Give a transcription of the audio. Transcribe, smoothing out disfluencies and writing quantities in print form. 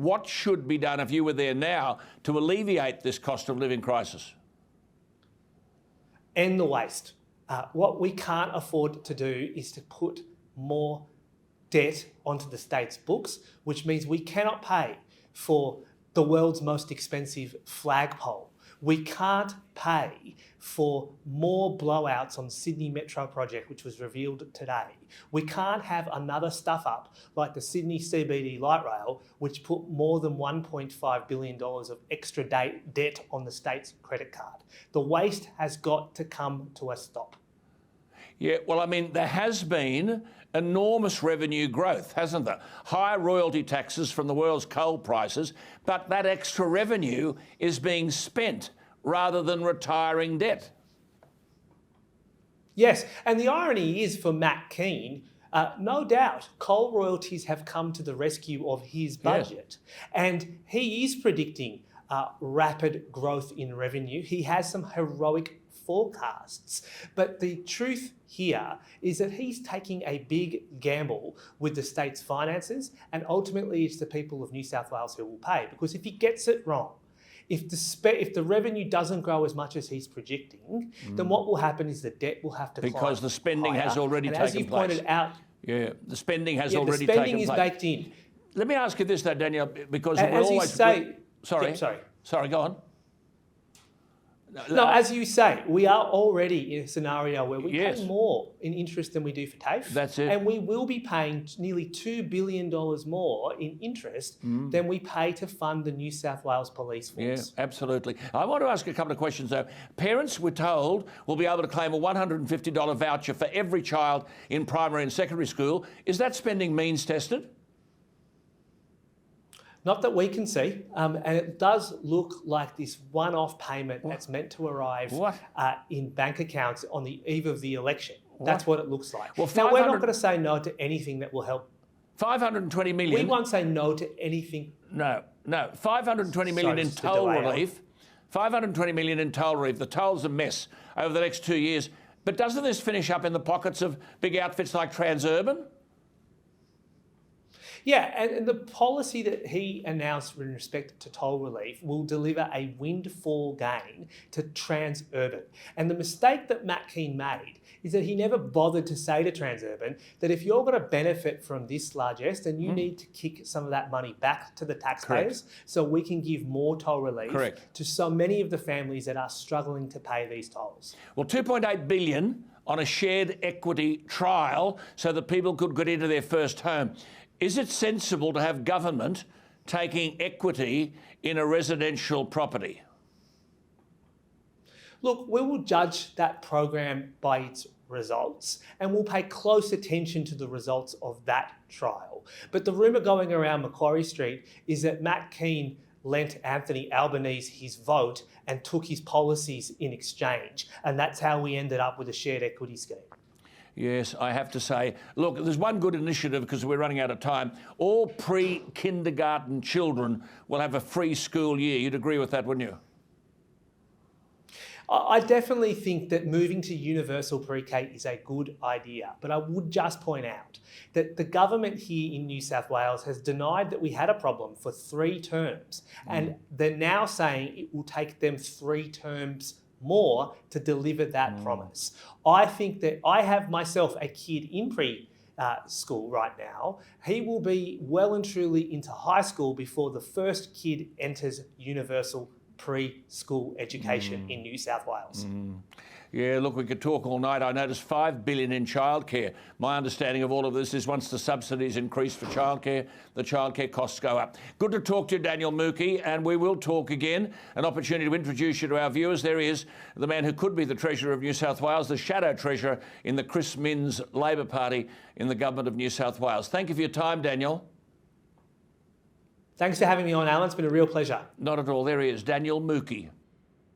what should be done if you were there now to alleviate this cost of living crisis? End the waste. What we can't afford to do is to put more debt onto the state's books, which means we cannot pay for the world's most expensive flagpole. We can't pay for more blowouts on Sydney Metro project, which was revealed today. We can't have another stuff up like the Sydney CBD light rail, which put more than $1.5 billion of extra debt on the state's credit card. The waste has got to come to a stop. Yeah, well, I mean, there has been enormous revenue growth, hasn't there? High royalty taxes from the world's coal prices, but that extra revenue is being spent rather than retiring debt. Yes, and the irony is for Matt Keane, no doubt coal royalties have come to the rescue of his budget, and he is predicting rapid growth in revenue. He has some heroic forecasts, but the truth here is that he's taking a big gamble with the state's finances, and ultimately it's the people of New South Wales who will pay, because if he gets it wrong, if the revenue doesn't grow as much as he's predicting, then what will happen is the debt will have to climb because the spending higher. has already and taken as you place. pointed out, The spending has already the taken spending place. is baked in. Let me ask you this though, Daniel, because And we're as you always... say, Sorry, go on. No, as you say, we are already in a scenario where we Yes. pay more in interest than we do for TAFE. That's it. And we will be paying nearly $2 billion more in interest than we pay to fund the New South Wales Police Force. Yeah, absolutely. I want to ask a couple of questions though. Parents, we're told, will be able to claim a $150 voucher for every child in primary and secondary school. Is that spending means tested? Not that we can see, and it does look like this one-off payment that's meant to arrive in bank accounts on the eve of the election. That's what it looks like. Well, now, we're not going to say no to anything that will help. 520 million. We won't say no to anything. No. 520 million in toll relief. 520 million in toll relief. The toll's a mess over the next 2 years. But doesn't this finish up in the pockets of big outfits like Transurban? Yeah, and the policy that he announced in respect to toll relief will deliver a windfall gain to Transurban. And the mistake that Matt Keane made is that he never bothered to say to Transurban that if you're going to benefit from this largesse, then you need to kick some of that money back to the taxpayers so we can give more toll relief to so many of the families that are struggling to pay these tolls. Well, 2.8 billion on a shared equity trial so that people could get into their first home. Is it sensible to have government taking equity in a residential property? Look, we will judge that program by its results, and we'll pay close attention to the results of that trial. But the rumour going around Macquarie Street is that Matt Keane lent Anthony Albanese his vote and took his policies in exchange, and that's how we ended up with a shared equity scheme. Yes, I have to say, look, there's one good initiative because we're running out of time. All pre-kindergarten children will have a free school year. You'd agree with that, wouldn't you? I definitely think that moving to universal pre-K is a good idea, but I would just point out that the government here in New South Wales has denied that we had a problem for 3 terms, and they're now saying it will take them 3 terms more to deliver that promise. I think that I have myself a kid in preschool right now. He will be well and truly into high school before the first kid enters universal preschool education in New South Wales. Yeah, look, we could talk all night. I noticed $5 billion in childcare. My understanding of all of this is once the subsidies increase for childcare, the childcare costs go up. Good to talk to you, Daniel Mookhey, and we will talk again. An opportunity to introduce you to our viewers. There he is, the man who could be the Treasurer of New South Wales, the shadow Treasurer in the Chris Minns Labor Party in the Government of New South Wales. Thank you for your time, Daniel. Thanks for having me on, Alan. It's been a real pleasure. Not at all. There he is, Daniel Mookhey.